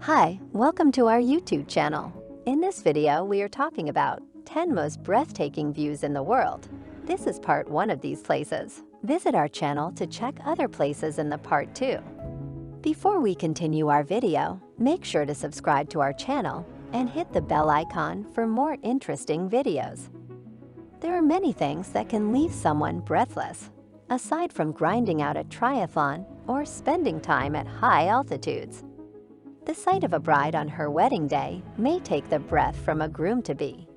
Hi, welcome to our YouTube channel. In this video, we are talking about 10 most breathtaking views in the world. This is part 1 of these places. Visit our channel to check other places in the part 2. Before we continue our video, make sure to subscribe to our channel and hit the bell icon for more interesting videos. There are many things that can leave someone breathless, aside from grinding out a triathlon or spending time at high altitudes. The sight of a bride on her wedding day may take the breath from a groom-to-be.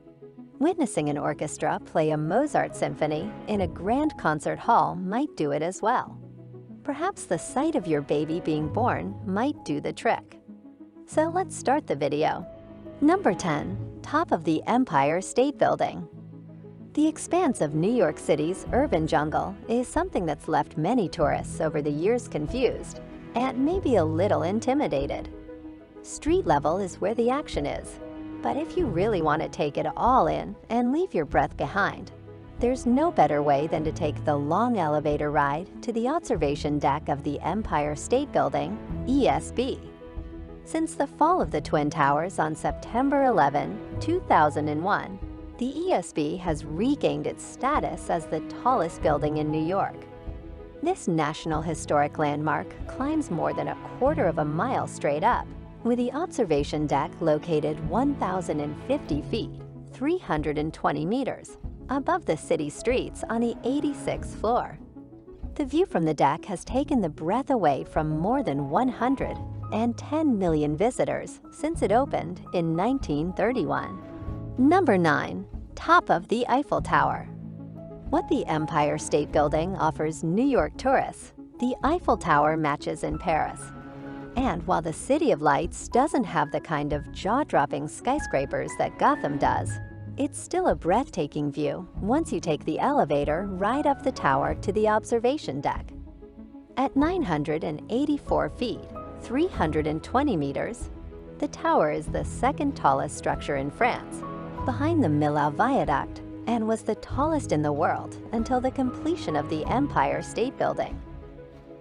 Witnessing an orchestra play a Mozart symphony in a grand concert hall might do it as well. Perhaps the sight of your baby being born might do the trick. So let's start the video. Number 10. Top of the Empire State Building. The expanse of New York City's urban jungle is something that's left many tourists over the years confused and maybe a little intimidated. Street level is where the action is, but if you really want to take it all in and leave your breath behind, there's no better way than to take the long elevator ride to the observation deck of the Empire State Building, ESB. Since the fall of the Twin Towers on September 11, 2001, the ESB has regained its status as the tallest building in New York. This National Historic Landmark climbs more than 1/4 of a mile straight up, with the observation deck located 1,050 feet, 320 meters, above the city streets on the 86th floor. The view from the deck has taken the breath away from more than 110 million visitors since it opened in 1931. Number 9. Top of the Eiffel Tower. What the Empire State Building offers New York tourists, the Eiffel Tower matches in Paris. And while the City of Lights doesn't have the kind of jaw-dropping skyscrapers that Gotham does, it's still a breathtaking view once you take the elevator right up the tower to the observation deck. At 984 feet, 320 meters, the tower is the second tallest structure in France, behind the Millau Viaduct, and was the tallest in the world until the completion of the Empire State Building.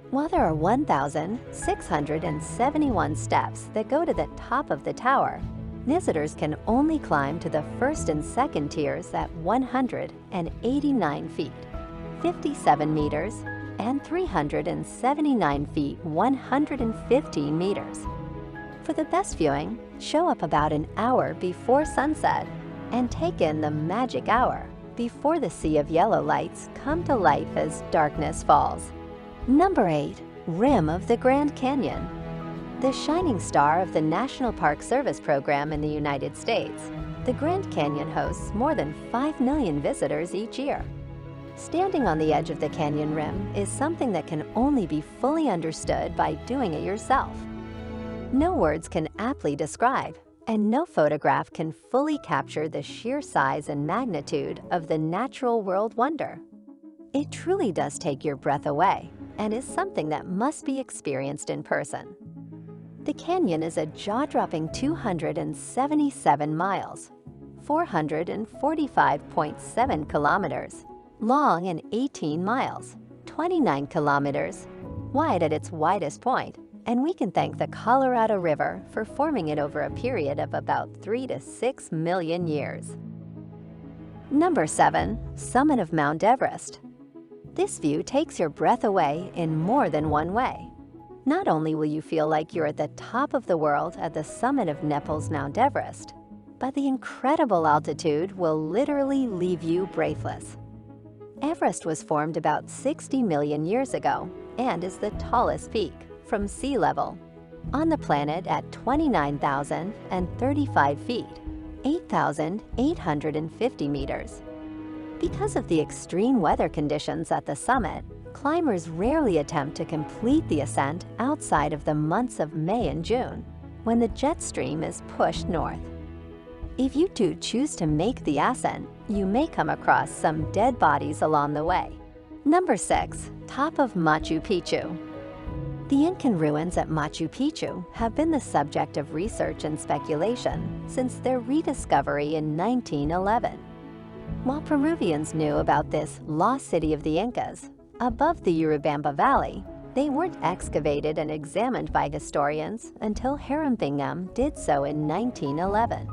While there are 1,671 steps that go to the top of the tower, visitors can only climb to the first and second tiers at 189 feet, 57 meters, and 379 feet, 115 meters. For the best viewing, show up about an hour before sunset and take in the magic hour before the sea of yellow lights come to life as darkness falls. Number 8. Rim of the Grand Canyon. The shining star of the National Park Service program in the United States, the Grand Canyon hosts more than 5 million visitors each year. Standing on the edge of the canyon rim is something that can only be fully understood by doing it yourself. No words can aptly describe, and no photograph can fully capture the sheer size and magnitude of the natural world wonder. It truly does take your breath away, and is something that must be experienced in person. The canyon is a jaw-dropping 277 miles, 445.7 kilometers, long and 18 miles, 29 kilometers, wide at its widest point, and we can thank the Colorado River for forming it over a period of about 3 to 6 million years. Number 7. Summit of Mount Everest. This view takes your breath away in more than one way. Not only will you feel like you're at the top of the world at the summit of Nepal's Mount Everest, but the incredible altitude will literally leave you breathless. Everest was formed about 60 million years ago and is the tallest peak from sea level on the planet at 29,035 feet, 8,850 meters. Because of the extreme weather conditions at the summit, climbers rarely attempt to complete the ascent outside of the months of May and June, when the jet stream is pushed north. If you do choose to make the ascent, you may come across some dead bodies along the way. Number 6. Top of Machu Picchu. The Incan ruins at Machu Picchu have been the subject of research and speculation since their rediscovery in 1911. While Peruvians knew about this lost city of the Incas, above the Urubamba Valley, They weren't excavated and examined by historians until Hiram Bingham did so in 1911.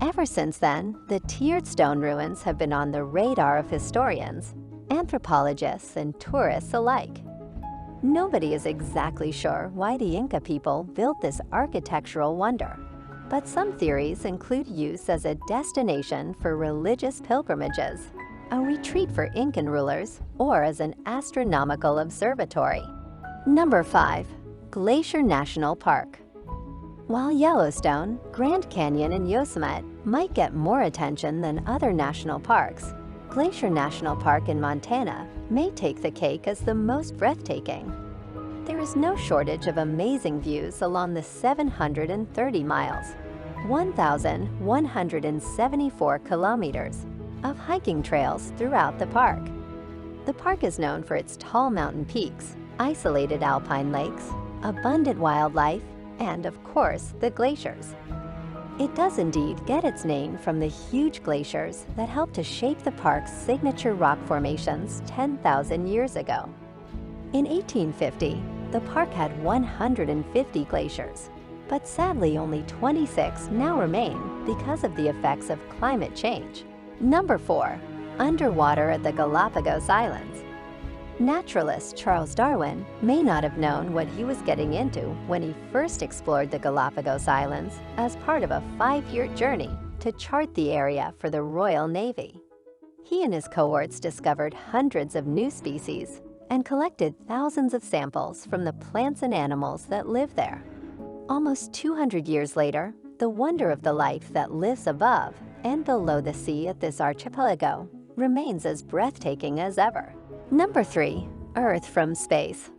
Ever since then, the tiered stone ruins have been on the radar of historians, anthropologists, and tourists alike. Nobody is exactly sure why the Inca people built this architectural wonder, but some theories include use as a destination for religious pilgrimages, a retreat for Incan rulers, or as an astronomical observatory. Number 5. Glacier National Park. While Yellowstone, Grand Canyon, and Yosemite might get more attention than other national parks, Glacier National Park in Montana may take the cake as the most breathtaking. There is no shortage of amazing views along the 730 miles, 1,174 kilometers of hiking trails throughout the park. The park is known for its tall mountain peaks, isolated alpine lakes, abundant wildlife, and of course, the glaciers. It does indeed get its name from the huge glaciers that helped to shape the park's signature rock formations 10,000 years ago. In 1850, the park had 150 glaciers, but sadly only 26 now remain because of the effects of climate change. Number 4. Underwater at the Galapagos Islands. Naturalist Charles Darwin may not have known what he was getting into when he first explored the Galapagos Islands as part of a 5-year journey to chart the area for the Royal Navy. He and his cohorts discovered hundreds of new species and collected thousands of samples from the plants and animals that live there. Almost 200 years later, the wonder of the life that lives above and below the sea at this archipelago remains as breathtaking as ever. Number 3. Earth from space.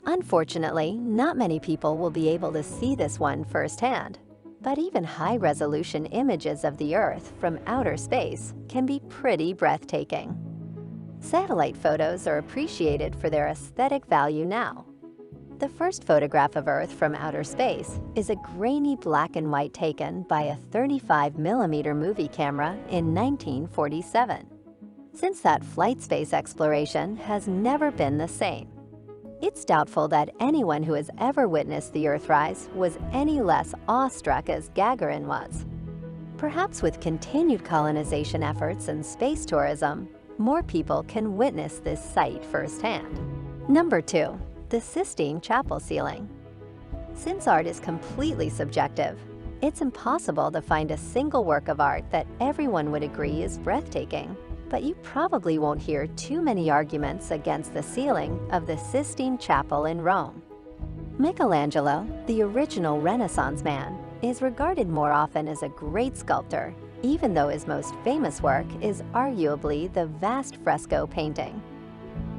Unfortunately, not many people will be able to see this one firsthand, but even high-resolution images of the Earth from outer space can be pretty breathtaking. Satellite photos are appreciated for their aesthetic value now. The first photograph of Earth from outer space is a grainy black and white taken by a 35mm movie camera in 1947. Since that, flight space exploration has never been the same. It's doubtful that anyone who has ever witnessed the Earthrise was any less awestruck as Gagarin was. Perhaps with continued colonization efforts and space tourism, more people can witness this sight firsthand. Number 2. The Sistine Chapel ceiling. Since art is completely subjective, it's impossible to find a single work of art that everyone would agree is breathtaking. But you probably won't hear too many arguments against the ceiling of the Sistine Chapel in Rome. Michelangelo, the original Renaissance man, is regarded more often as a great sculptor, even though his most famous work is arguably the vast fresco painting.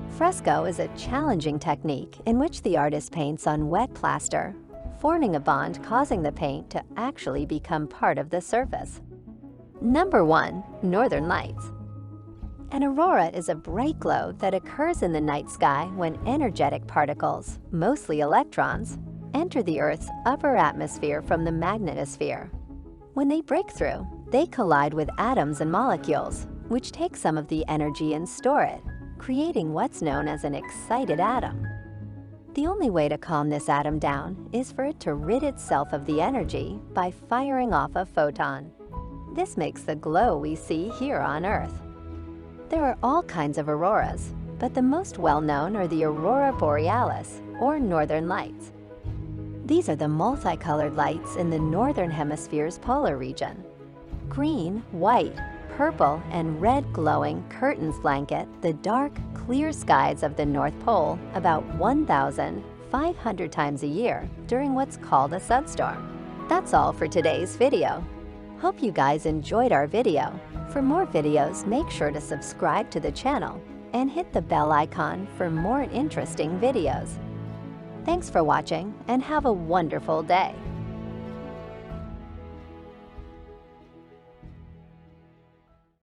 Fresco is a challenging technique in which the artist paints on wet plaster, forming a bond causing the paint to actually become part of the surface. Number 1. Northern Lights. An aurora is a bright glow that occurs in the night sky when energetic particles, mostly electrons, enter the Earth's upper atmosphere from the magnetosphere. When they break through, they collide with atoms and molecules, which take some of the energy and store it, creating what's known as an excited atom. The only way to calm this atom down is for it to rid itself of the energy by firing off a photon. This makes the glow we see here on Earth. There are all kinds of auroras, but the most well-known are the aurora borealis, or northern lights. These are the multicolored lights in the northern hemisphere's polar region. Green, white, purple, and red glowing curtains blanket the dark, clear skies of the North Pole about 1,500 times a year during what's called a sunstorm. That's all for today's video. Hope you guys enjoyed our video. For more videos, make sure to subscribe to the channel and hit the bell icon for more interesting videos. Thanks for watching and have a wonderful day.